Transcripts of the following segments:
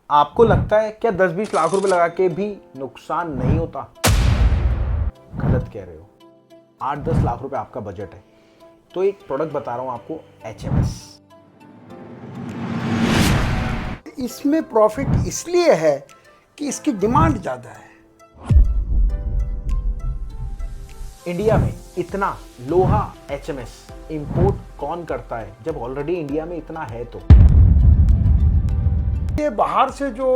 आपको लगता है क्या 10-20 लाख रुपए लगा के भी नुकसान नहीं होता? गलत कह रहे हो। 8-10 लाख रुपए आपका बजट है तो एक प्रोडक्ट बता रहा हूं आपको, HMS। इसमें प्रॉफिट इसलिए है कि इसकी डिमांड ज़्यादा है। इंडिया में इतना लोहा HMS इंपोर्ट कौन करता है जब ऑलरेडी इंडिया में इतना है? तो ये बाहर से जो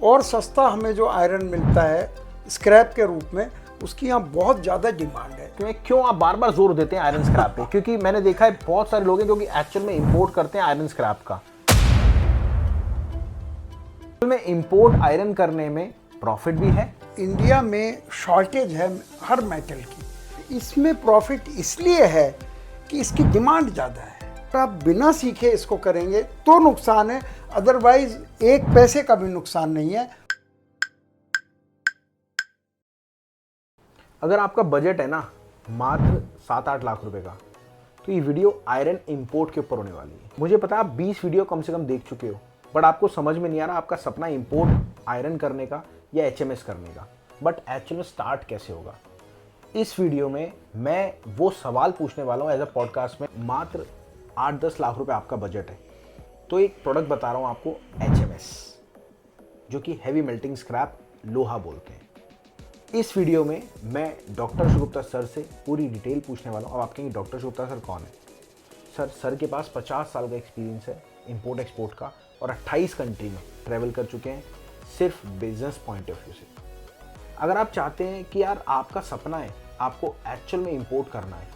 और सस्ता हमें जो आयरन मिलता है स्क्रैप के रूप में, उसकी यहाँ बहुत ज़्यादा डिमांड है। क्यों आप बार बार जोर देते हैं आयरन स्क्रैप पे? क्योंकि मैंने देखा है बहुत सारे लोग हैं जो कि एक्चुअल में इंपोर्ट करते हैं आयरन स्क्रैप का। में इंपोर्ट आयरन करने में प्रॉफिट भी है। इंडिया में शॉर्टेज है हर मेटल की। इसमें प्रॉफिट इसलिए है कि इसकी डिमांड ज़्यादा है। अगर आप बिना सीखे इसको करेंगे तो नुकसान है, अदरवाइज एक पैसे का भी नुकसान नहीं है। अगर आपका बजट है ना मात्र 7-8 लाख रुपए का, तो ये वीडियो आयरन इंपोर्ट के ऊपर होने वाली है। मुझे पता है आप 20 वीडियो कम से कम देख चुके हो, बट आपको समझ में नहीं आ रहा आपका सपना इंपोर्ट आयरन करने का या HMS करने का, बट एक्चुअल में स्टार्ट कैसे होगा। इस वीडियो में मैं वो सवाल पूछने वाला हूँ एज अ पॉडकास्ट में। मात्र 8-10 लाख रुपए आपका बजट है तो एक प्रोडक्ट बता रहा हूँ आपको, HMS, जो कि हैवी मेल्टिंग स्क्रैप लोहा बोलते हैं। इस वीडियो में मैं डॉक्टर शुगुप्ता सर से पूरी डिटेल पूछने वाला हूँ। अब आप कहेंगे डॉक्टर शुगुप्ता सर कौन है? सर के पास 50 साल का एक्सपीरियंस है इंपोर्ट एक्सपोर्ट का और 28 कंट्री में ट्रैवल कर चुके हैं सिर्फ बिजनेस पॉइंट ऑफ व्यू से। अगर आप चाहते हैं कि यार आपका सपना है आपको एक्चुअल में इंपोर्ट करना है,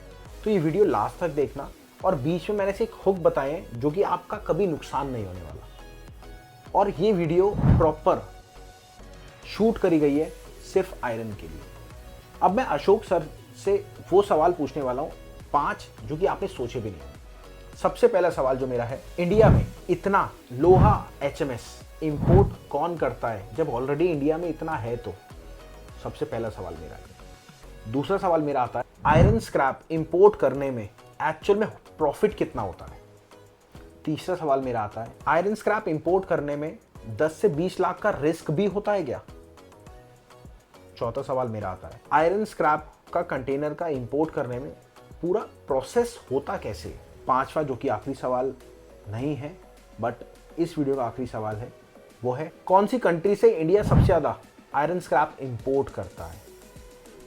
तो ये वीडियो लास्ट तक देखना। और बीच में मैंने से एक हुक बताए हैं जो कि आपका कभी नुकसान नहीं होने वाला। और ये वीडियो प्रॉपर शूट करी गई है सिर्फ आयरन के लिए। अब मैं अशोक सर से वो सवाल पूछने वाला हूँ 5 जो कि आपने सोचे भी नहीं। सबसे पहला सवाल जो मेरा है, इंडिया में इतना लोहा HMS इंपोर्ट कौन करता है जब ऑलरेडी इंडिया में इतना है? तो सबसे पहला सवाल मेरा है। दूसरा सवाल मेरा आता है, आयरन स्क्रैप इंपोर्ट करने में एक्चुअल में प्रॉफिट कितना होता है? तीसरा सवाल मेरा आता है, आयरन स्क्रैप इंपोर्ट करने में 10 से 20 लाख का रिस्क भी होता है क्या? चौथा सवाल मेरा आता है, आयरन स्क्रैप का कंटेनर का इंपोर्ट करने में पूरा प्रोसेस होता कैसे? पांचवा जो कि आखिरी सवाल नहीं है बट इस वीडियो का आखिरी सवाल है, वो है कौन सी कंट्री से इंडिया सबसे ज्यादा आयरन स्क्रैप इंपोर्ट करता है?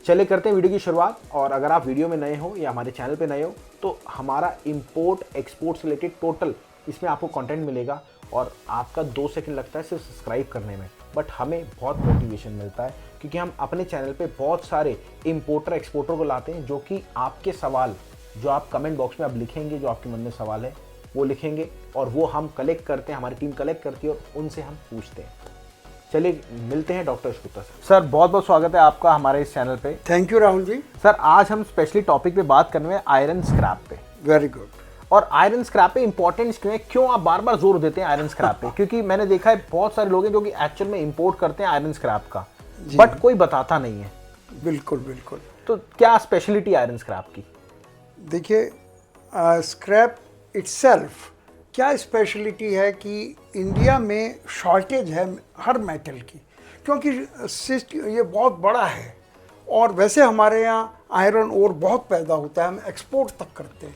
चले करते हैं वीडियो की शुरुआत। और अगर आप वीडियो में नए हो या हमारे चैनल पे नए हो तो हमारा इंपोर्ट एक्सपोर्ट से रिलेटेड टोटल इसमें आपको कंटेंट मिलेगा और आपका 2 सेकंड लगता है सिर्फ सब्सक्राइब करने में, बट हमें बहुत मोटिवेशन मिलता है क्योंकि हम अपने चैनल पे बहुत सारे इंपोर्टर एक्सपोर्टर को लाते हैं जो कि आपके सवाल जो आप कमेंट बॉक्स में आप लिखेंगे, जो आपके मन में सवाल है वो लिखेंगे और वो हम कलेक्ट करते हैं, हमारी टीम कलेक्ट करती है और उनसे हम पूछते हैं। चलिए मिलते हैं डॉक्टर शुगुप्ता सर। बहुत बहुत स्वागत है आपका हमारे इस चैनल पे। Thank you Rahul ji. Sir आज हम स्पेशली टॉपिक पे बात करने में आयरन स्क्रैप पे। Very good. और आयरन स्क्रैप पे इंपॉर्टेंस क्यों है? क्यों आप बार बार जोर देते हैं आयरन स्क्रैप पे? क्योंकि मैंने देखा है बहुत सारे लोग हैं जो कि एक्चुअल में इंपोर्ट करते हैं आयरन स्क्रैप का, बट कोई बताता नहीं है। बिल्कुल बिल्कुल। तो क्या स्पेशलिटी आयरन स्क्रैप की? देखिए, स्क्रैप इटसेल्फ क्या स्पेशलिटी है कि इंडिया में शॉर्टेज है हर मेटल की, क्योंकि ये बहुत बड़ा है और वैसे हमारे यहाँ आयरन ओर बहुत पैदा होता है, हम एक्सपोर्ट तक करते हैं,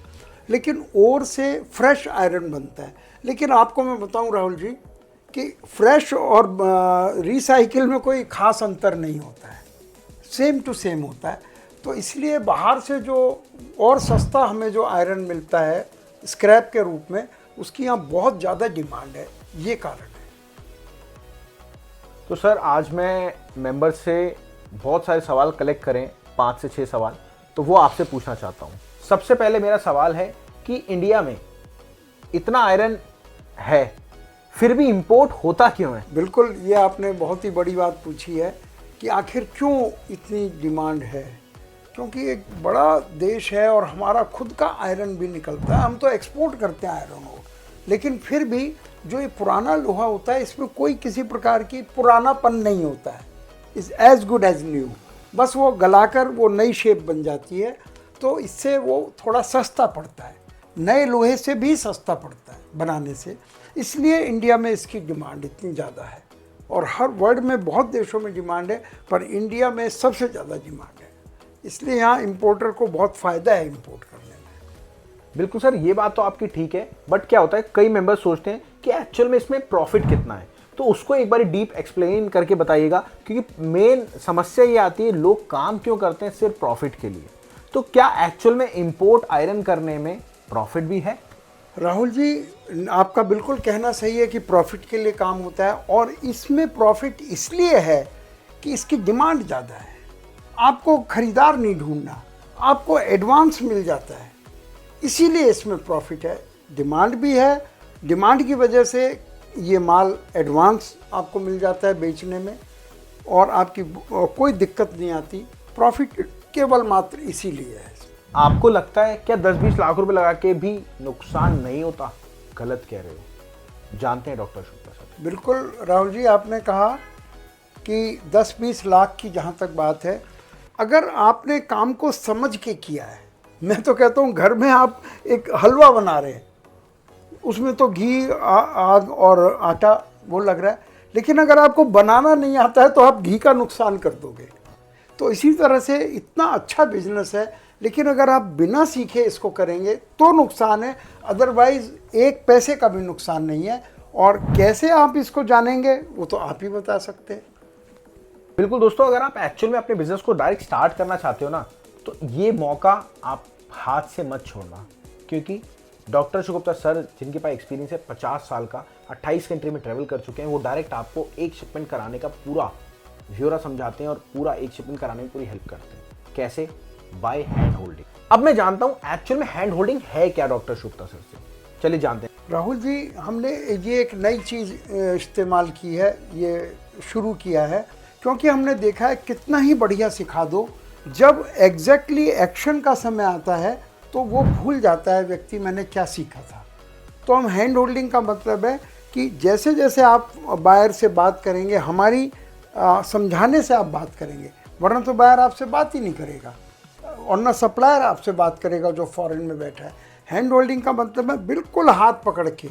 लेकिन ओर से फ्रेश आयरन बनता है। लेकिन आपको मैं बताऊं राहुल जी कि फ्रेश और रिसाइकिल में कोई ख़ास अंतर नहीं होता है, सेम टू सेम होता है। तो इसलिए बाहर से जो और सस्ता हमें जो आयरन मिलता है स्क्रैप के रूप में, उसकी यहाँ बहुत ज़्यादा डिमांड है, ये कारण है। तो सर आज मैं मेंबर से बहुत सारे सवाल कलेक्ट करें, 5 से 6 सवाल, तो वो आपसे पूछना चाहता हूँ। सबसे पहले मेरा सवाल है कि इंडिया में इतना आयरन है फिर भी इंपोर्ट होता क्यों है? बिल्कुल, ये आपने बहुत ही बड़ी बात पूछी है कि आखिर क्यों इतनी डिमांड है। क्योंकि एक बड़ा देश है और हमारा खुद का आयरन भी निकलता है, हम तो एक्सपोर्ट करते हैं आयरन और, लेकिन फिर भी जो ये पुराना लोहा होता है इसमें कोई किसी प्रकार की पुरानापन नहीं होता है, is as good as new. बस वो गलाकर वो नई शेप बन जाती है, तो इससे वो थोड़ा सस्ता पड़ता है, नए लोहे से भी सस्ता पड़ता है बनाने से। इसलिए इंडिया में इसकी डिमांड इतनी ज़्यादा है, और हर वर्ल्ड में बहुत देशों में डिमांड है, पर इंडिया में सबसे ज़्यादा डिमांड है। इसलिए यहाँ इम्पोर्टर को बहुत फ़ायदा है इम्पोर्ट करने में। बिल्कुल सर, ये बात तो आपकी ठीक है, बट क्या होता है कई मेंबर्स सोचते हैं कि एक्चुअल में इसमें प्रॉफिट कितना है, तो उसको एक बार डीप एक्सप्लेन करके बताइएगा, क्योंकि मेन समस्या ये आती है लोग काम क्यों करते हैं सिर्फ प्रॉफिट के लिए। तो क्या एक्चुअल में इंपोर्ट आयरन करने में प्रॉफिट भी है? राहुल जी, आपका बिल्कुल कहना सही है कि प्रॉफिट के लिए काम होता है, और इसमें प्रॉफिट इसलिए है कि इसकी डिमांड ज़्यादा है। आपको खरीदार नहीं ढूंढना, आपको एडवांस मिल जाता है, इसीलिए इसमें प्रॉफिट है। डिमांड भी है, डिमांड की वजह से ये माल एडवांस आपको मिल जाता है बेचने में, और आपकी कोई दिक्कत नहीं आती। प्रॉफिट केवल मात्र इसीलिए है। आपको लगता है क्या 10-20 लाख रुपए लगा के भी नुकसान नहीं होता? गलत कह रहे हो, जानते हैं डॉक्टर शुक्ला सर। बिल्कुल राहुल जी, आपने कहा कि 10-20 लाख की जहाँ तक बात है, अगर आपने काम को समझ के किया है, मैं तो कहता हूँ घर में आप एक हलवा बना रहे हैं, उसमें तो घी आग और आटा वो लग रहा है, लेकिन अगर आपको बनाना नहीं आता है तो आप घी का नुकसान कर दोगे। तो इसी तरह से इतना अच्छा बिजनेस है, लेकिन अगर आप बिना सीखे इसको करेंगे तो नुकसान है, अदरवाइज एक पैसे का भी नुकसान नहीं है। और कैसे आप इसको जानेंगे वो तो आप ही बता सकते हैं। बिल्कुल दोस्तों, अगर आप एक्चुअल में अपने बिजनेस को डायरेक्ट स्टार्ट करना चाहते हो ना, तो ये मौका आप हाथ से मत छोड़ना, क्योंकि डॉक्टर शुगुप्ता सर जिनके पास एक्सपीरियंस है 50 साल का, 28 कंट्री में ट्रैवल कर चुके हैं, वो डायरेक्ट आपको एक शिपमेंट कराने का पूरा ब्यौरा समझाते हैं और पूरा एक शिपमेंट कराने में पूरी हेल्प करते हैं। कैसे? By hand holding. अब मैं जानता हूं एक्चुअल में हैंड होल्डिंग है क्या डॉक्टर शुगुप्ता सर से, चलिए जानते हैं। राहुल जी, हमने ये एक नई चीज़ इस्तेमाल की है, ये शुरू किया है, क्योंकि हमने देखा है कितना ही बढ़िया सिखा दो, जब एग्जैक्टली एक्शन का समय आता है तो वो भूल जाता है व्यक्ति मैंने क्या सीखा था। तो हम हैंड होल्डिंग का मतलब है कि जैसे जैसे आप बायर से बात करेंगे, हमारी समझाने से आप बात करेंगे, वरना तो बायर आपसे बात ही नहीं करेगा, और ना सप्लायर आपसे बात करेगा जो फॉरेन में बैठा है। हैंड होल्डिंग का मतलब है बिल्कुल हाथ पकड़ के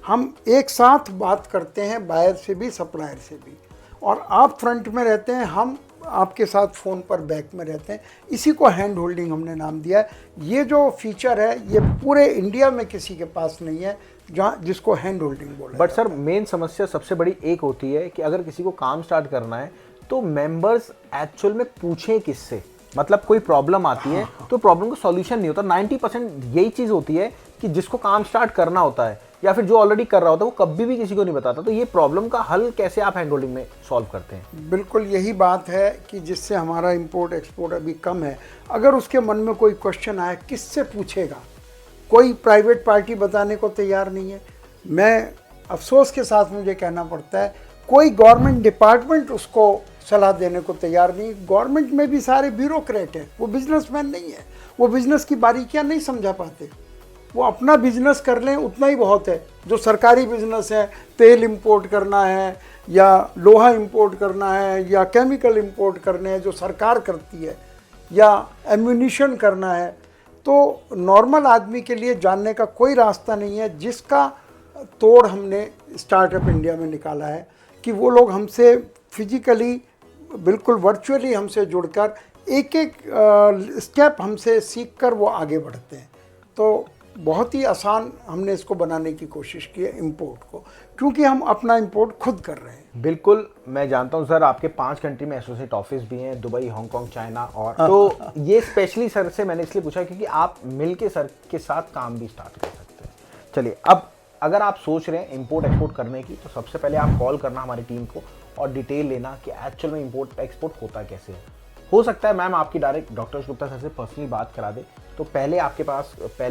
हम एक साथ बात करते हैं, बायर से भी सप्लायर से भी, और आप फ्रंट में रहते हैं, हम आपके साथ फ़ोन पर बैक में रहते हैं। इसी को हैंड होल्डिंग हमने नाम दिया है। ये जो फीचर है ये पूरे इंडिया में किसी के पास नहीं है जहाँ जिसको हैंड होल्डिंग बोला। बट सर, मेन समस्या सबसे बड़ी एक होती है कि अगर किसी को काम स्टार्ट करना है तो मेंबर्स एक्चुअल में पूछें किससे, मतलब कोई प्रॉब्लम आती है तो प्रॉब्लम का सॉल्यूशन नहीं होता। 90% यही चीज़ होती है कि जिसको काम स्टार्ट करना होता है या फिर जो ऑलरेडी कर रहा होता है वो कभी भी किसी को नहीं बताता। तो ये प्रॉब्लम का हल कैसे आप हैंड होल्डिंग में सॉल्व करते हैं? बिल्कुल यही बात है कि जिससे हमारा इंपोर्ट एक्सपोर्ट अभी कम है। अगर उसके मन में कोई क्वेश्चन आए, किससे पूछेगा? कोई प्राइवेट पार्टी बताने को तैयार नहीं है। मैं अफसोस के साथ मुझे कहना पड़ता है, कोई गवर्नमेंट डिपार्टमेंट उसको सलाह देने को तैयार नहीं। गवर्नमेंट में भी सारे ब्यूरोक्रेट हैं, वो बिजनेसमैन नहीं है, वो बिजनेस की बारीकियां नहीं समझा पाते। वो अपना बिजनेस कर लें उतना ही बहुत है। जो सरकारी बिजनेस है, तेल इंपोर्ट करना है या लोहा इंपोर्ट करना है या केमिकल इंपोर्ट करने हैं जो सरकार करती है, या एम्यूनिशन करना है, तो नॉर्मल आदमी के लिए जानने का कोई रास्ता नहीं है। जिसका तोड़ हमने स्टार्टअप इंडिया में निकाला है कि वो लोग हमसे फिजिकली बिल्कुल वर्चुअली हमसे जुड़कर एक एक स्टेप हमसे सीखकर वो आगे बढ़ते हैं। तो बहुत ही आसान हमने इसको बनाने की कोशिश की है इंपोर्ट को, क्योंकि हम अपना इंपोर्ट खुद कर रहे हैं। बिल्कुल, मैं जानता हूं सर आपके 5 कंट्री में एसोसिएट ऑफिस भी हैं, दुबई, हांगकांग, चाइना, और तो ये स्पेशली सर से मैंने इसलिए पूछा क्योंकि आप मिलके सर के साथ काम भी स्टार्ट कर सकते हैं। चलिए, अब अगर आप सोच रहे हैं इंपोर्ट एक्सपोर्ट करने की, तो सबसे पहले आप कॉल करना हमारी टीम को और डिटेल लेना कि एक्चुअल में इंपोर्ट एक्सपोर्ट होता कैसे है। हो सकता है मैम आपकी डायरेक्ट डॉक्टर शुगुप्ता सर से पर्सनली बात करा दे, तो पहले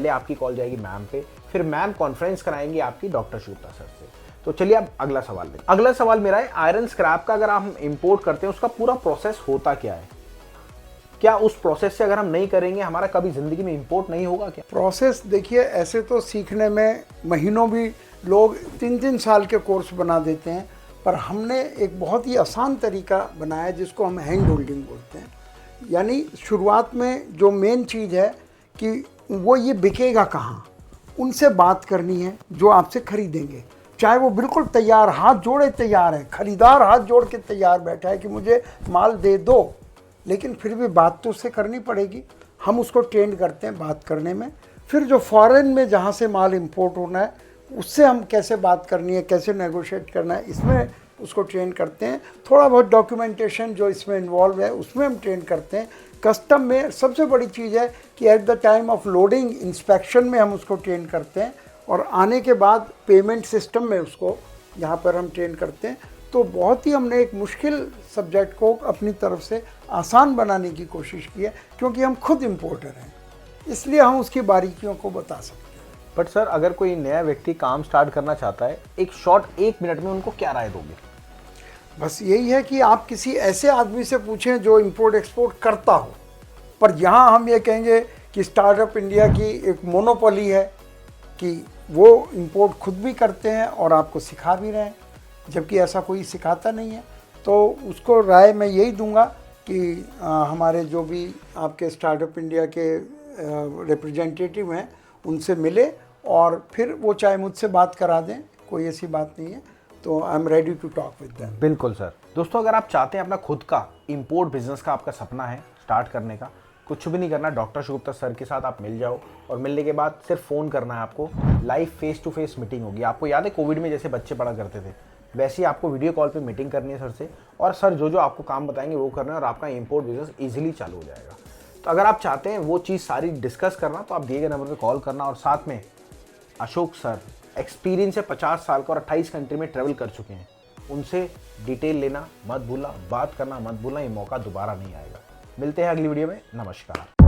आपकी कॉल जाएगी मैम पे, फिर मैम कॉन्फ्रेंस कराएंगी आपकी डॉक्टर शुगुप्ता सर से। तो चलिए अब अगला सवाल लें। अगला सवाल मेरा है, आयरन स्क्रैप का अगर हम इंपोर्ट करते हैं उसका पूरा प्रोसेस होता क्या है? क्या उस प्रोसेस से अगर हम नहीं करेंगे हमारा कभी जिंदगी में इंपोर्ट नहीं होगा क्या? प्रोसेस देखिए, ऐसे तो सीखने में महीनों भी लोग 3-3 साल के कोर्स बना देते हैं, पर हमने एक बहुत ही आसान तरीका बनाया है जिसको हम हैंड होल्डिंग बोलते हैं। यानी शुरुआत में जो मेन चीज़ है कि वो ये बिकेगा कहाँ, उनसे बात करनी है जो आपसे खरीदेंगे, चाहे वो बिल्कुल तैयार, हाथ जोड़े तैयार है, खरीदार हाथ जोड़ के तैयार बैठा है कि मुझे माल दे दो, लेकिन फिर भी बात तो उससे करनी पड़ेगी। हम उसको ट्रेन करते हैं बात करने में। फिर जो फॉरेन में जहाँ से माल इंपोर्ट होना है उससे हम कैसे बात करनी है, कैसे नेगोशिएट करना है, इसमें उसको ट्रेन करते हैं। थोड़ा बहुत डॉक्यूमेंटेशन जो इसमें इन्वॉल्व है उसमें हम ट्रेन करते हैं। कस्टम में सबसे बड़ी चीज़ है कि at the time of loading inspection में हम उसको ट्रेन करते हैं, और आने के बाद पेमेंट सिस्टम में उसको यहाँ पर हम ट्रेन करते हैं। तो बहुत ही हमने एक मुश्किल सब्जेक्ट को अपनी तरफ से आसान बनाने की कोशिश की है, क्योंकि हम खुद इम्पोर्टर हैं, इसलिए हम उसकी बारीकियों को बता सकते हैं। बट सर, अगर कोई नया व्यक्ति काम स्टार्ट करना चाहता है, एक शॉर्ट 1 मिनट में उनको क्या राय दोगे? बस यही है कि आप किसी ऐसे आदमी से पूछें जो इंपोर्ट एक्सपोर्ट करता हो। पर यहाँ हम ये कहेंगे कि स्टार्टअप इंडिया की एक मोनोपोली है कि वो इंपोर्ट खुद भी करते हैं और आपको सिखा भी रहे हैं, जबकि ऐसा कोई सिखाता नहीं है। तो उसको राय मैं यही दूंगा कि हमारे जो भी आपके स्टार्टअप इंडिया के रिप्रेजेंटेटिव हैं उनसे मिले, और फिर वो चाहे मुझसे बात करा दें, कोई ऐसी बात नहीं है। तो I am ready to talk with them. बिल्कुल सर। दोस्तों, अगर आप चाहते हैं अपना खुद का इंपोर्ट बिजनेस का आपका सपना है स्टार्ट करने का, कुछ भी नहीं करना, डॉक्टर शिवगुप्ता सर के साथ आप मिल जाओ, और मिलने के बाद सिर्फ फ़ोन करना है आपको। Live face to face meeting होगी। आपको याद है कोविड में जैसे बच्चे पढ़ा करते थे, वैसे ही आपको वीडियो कॉल पे मीटिंग करनी है सर से, और सर जो जो आपको काम बताएंगे वो करना है, और आपका इंपोर्ट बिजनेस ईजिली चालू हो जाएगा। तो अगर आप चाहते हैं वो चीज़ सारी डिस्कस करना, तो आप दिए गए नंबर पर कॉल करना। और साथ में अशोक सर एक्सपीरियंस है 50 साल का और 28 कंट्री में ट्रैवल कर चुके हैं, उनसे डिटेल लेना मत भूलना, बात करना मत भूलना। ये मौका दोबारा नहीं आएगा। मिलते हैं अगली वीडियो में। नमस्कार।